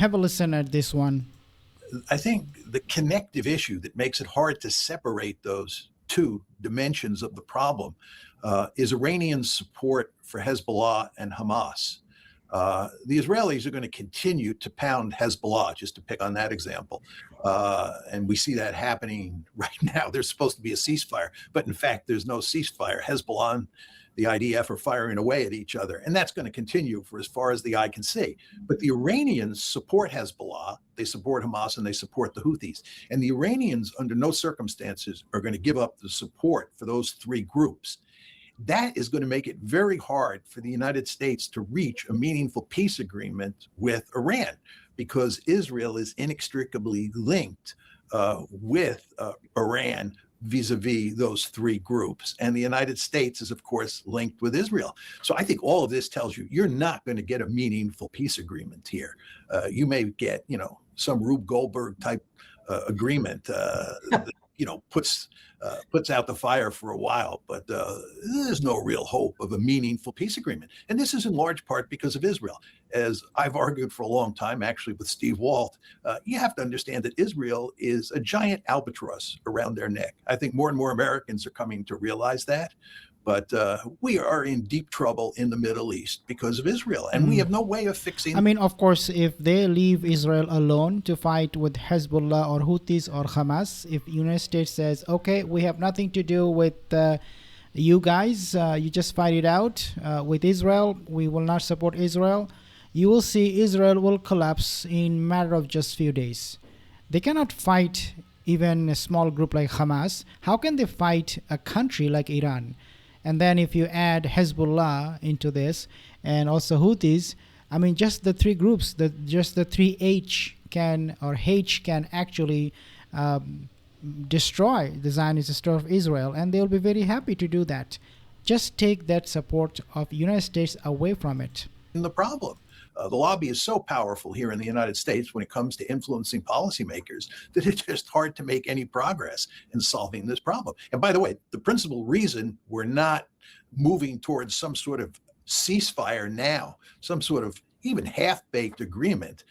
have a listen at this one. I think the connective issue that makes it hard to separate those two dimensions of the problem is Iranian support for Hezbollah and Hamas. The Israelis are going to continue to pound Hezbollah, just to pick on that example. And we see that happening right now. There's supposed to be a ceasefire, but in fact, there's no ceasefire. Hezbollah and the IDF are firing away at each other, and that's going to continue for as far as the eye can see. But the Iranians support Hezbollah, they support Hamas, and they support the Houthis. And the Iranians, under no circumstances, are going to give up the support for those three groups. That is going to make it very hard for the United States to reach a meaningful peace agreement with Iran, because Israel is inextricably linked with Iran vis-a-vis those three groups. And the United States is, of course, linked with Israel. So I think all of this tells you you're not going to get a meaningful peace agreement here. You may get, some Rube Goldberg type agreement, puts out the fire for a while, but there's no real hope of a meaningful peace agreement. And this is in large part because of Israel. As I've argued for a long time, actually with Steve Walt, you have to understand that Israel is a giant albatross around their neck. I think more and more Americans are coming to realize that. But we are in deep trouble in the Middle East because of Israel, and we have no way of fixing. I mean, of course, if they leave Israel alone to fight with Hezbollah or Houthis or Hamas, if United States says, okay, we have nothing to do with you guys, you just fight it out with Israel, we will not support Israel, you will see Israel will collapse in a matter of just few days. They cannot fight even a small group like Hamas. How can they fight a country like Iran? And then if you add Hezbollah into this and also Houthis, I mean, just the three groups, just the three H can actually destroy the Zionist state of Israel, and they'll be very happy to do that. Just take that support of the United States away from it. The problem. The lobby is so powerful here in the United States when it comes to influencing policymakers that it's just hard to make any progress in solving this problem. And by the way, the principal reason we're not moving towards some sort of ceasefire now, some sort of even half-baked agreement,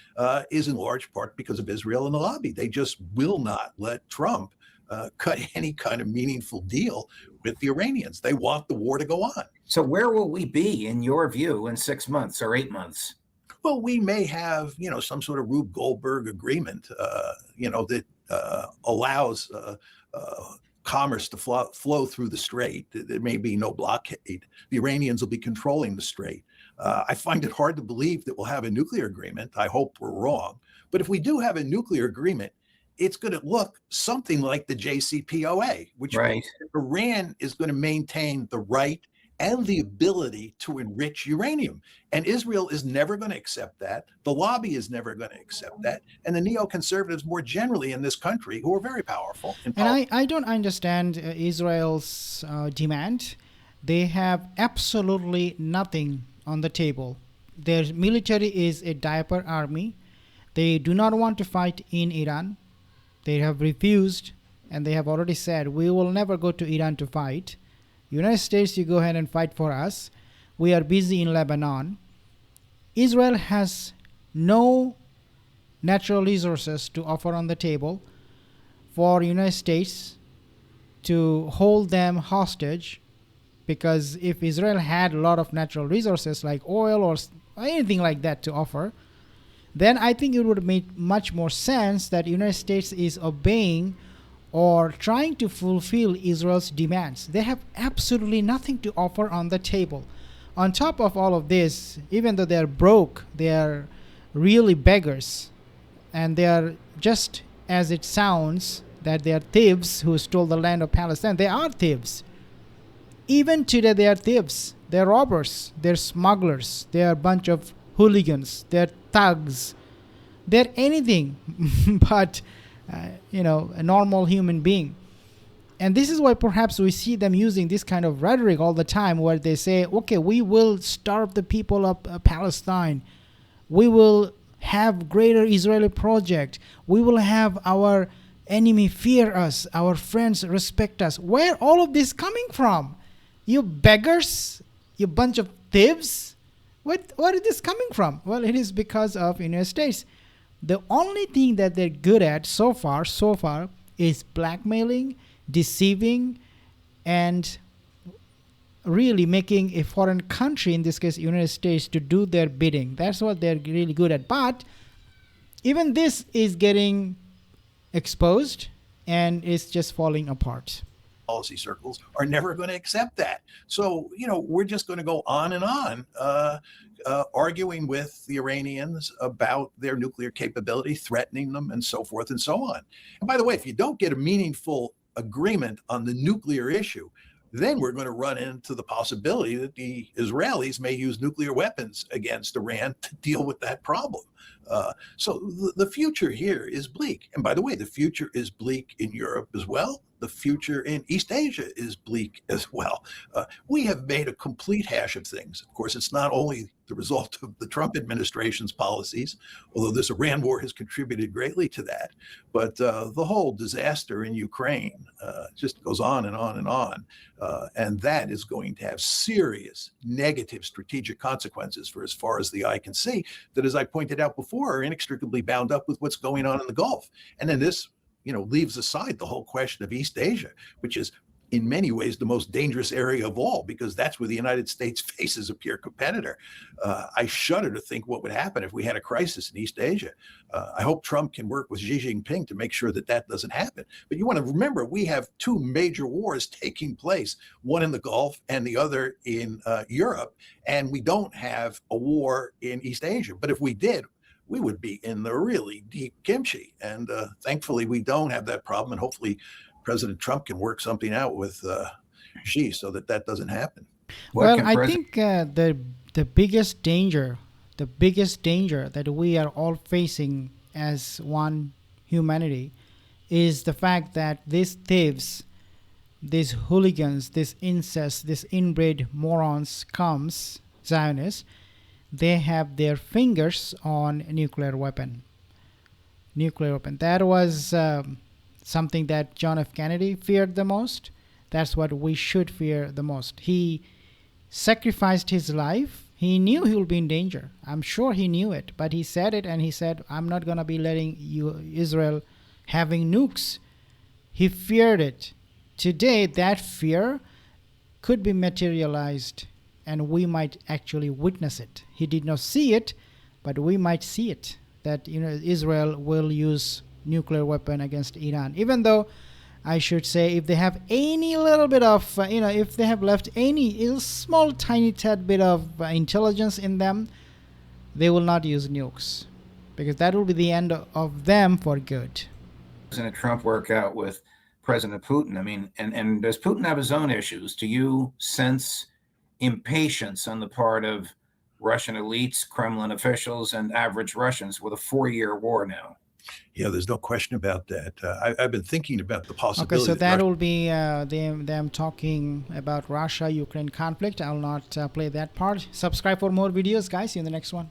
is in large part because of Israel and the lobby. They just will not let Trump cut any kind of meaningful deal with the Iranians. They want the war to go on. So where will we be, in your view, in 6 months or 8 months? Well, we may have, some sort of Rube Goldberg agreement, that allows commerce to flow through the strait. There may be no blockade. The Iranians will be controlling the strait. I find it hard to believe that we'll have a nuclear agreement. I hope we're wrong. But if we do have a nuclear agreement, it's going to look something like the JCPOA, which means Iran is going to maintain the right and the ability to enrich uranium. And Israel is never going to accept that. The lobby is never going to accept that. And the neoconservatives more generally in this country, who are very powerful. And I don't understand Israel's demand. They have absolutely nothing on the table. Their military is a diaper army. They do not want to fight in Iran. They have refused, and they have already said, we will never go to Iran to fight. United States, you go ahead and fight for us. We are busy in Lebanon. Israel has no natural resources to offer on the table for United States to hold them hostage, because if Israel had a lot of natural resources like oil or anything like that to offer, then I think it would make much more sense that United States is obeying or trying to fulfill Israel's demands. They have absolutely nothing to offer on the table. On top of all of this, even though they're broke, they are really beggars. And they are, just as it sounds, that they are thieves who stole the land of Palestine. They are thieves. Even today they are thieves. They're robbers. They're smugglers. They are a bunch of hooligans. They're thugs. They're anything but a normal human being. And this is why perhaps we see them using this kind of rhetoric all the time, where they say, okay, we will starve the people of Palestine. We will have greater Israeli project. We will have our enemy fear us. Our friends respect us. Where all of this coming from? You beggars, you bunch of thieves. Where is this coming from? Well, it is because of United States. The only thing that they're good at so far, is blackmailing, deceiving, and really making a foreign country, in this case United States, to do their bidding. That's what they're really good at. But even this is getting exposed and it's just falling apart. Policy circles are never going to accept that. So, we're just going to go on and on, arguing with the Iranians about their nuclear capability, threatening them, and so forth and so on. And by the way, if you don't get a meaningful agreement on the nuclear issue, then we're going to run into the possibility that the Israelis may use nuclear weapons against Iran to deal with that problem. So the future here is bleak. And by the way, the future is bleak in Europe as well. The future in East Asia is bleak as well. We have made a complete hash of things. Of course, it's not only the result of the Trump administration's policies, although this Iran war has contributed greatly to that, but the whole disaster in Ukraine just goes on and on and on. And that is going to have serious negative strategic consequences for as far as the eye can see, that, as I pointed out before, are inextricably bound up with what's going on in the Gulf. And then this leaves aside the whole question of East Asia, which is in many ways the most dangerous area of all, because that's where the United States faces a peer competitor. I shudder to think what would happen if we had a crisis in East Asia. I hope Trump can work with Xi Jinping to make sure that that doesn't happen. But you want to remember, we have two major wars taking place, one in the Gulf and the other in Europe, and we don't have a war in East Asia. But if we did, we would be in the really deep kimchi. And thankfully, we don't have that problem. And hopefully, President Trump can work something out with Xi so that that doesn't happen. Well, I think the biggest danger that we are all facing as one humanity is the fact that these thieves, these hooligans, this incest, this inbred morons, Zionists, they have their fingers on nuclear weapon. That was something that John F. Kennedy feared the most. That's what we should fear the most. He sacrificed his life. He knew he would be in danger. I'm sure he knew it, but he said it, and he said, I'm not going to be letting Israel having nukes. He feared it. Today, that fear could be materialized, and we might actually witness it. He did not see it, but we might see it, that Israel will use nuclear weapon against Iran. Even though I should say, if they have any little bit of, if they have left any small tiny tad bit of intelligence in them, they will not use nukes, because that will be the end of them for good. President Trump work out with President Putin? I mean, and does Putin have his own issues? Do you sense impatience on the part of Russian elites, Kremlin officials, and average Russians with a 4-year war now? Yeah, there's no question about that. I've been thinking about the possibility. Okay, so that will be them talking about Russia-Ukraine conflict. I'll not play that part. Subscribe for more videos, guys. See you in the next one.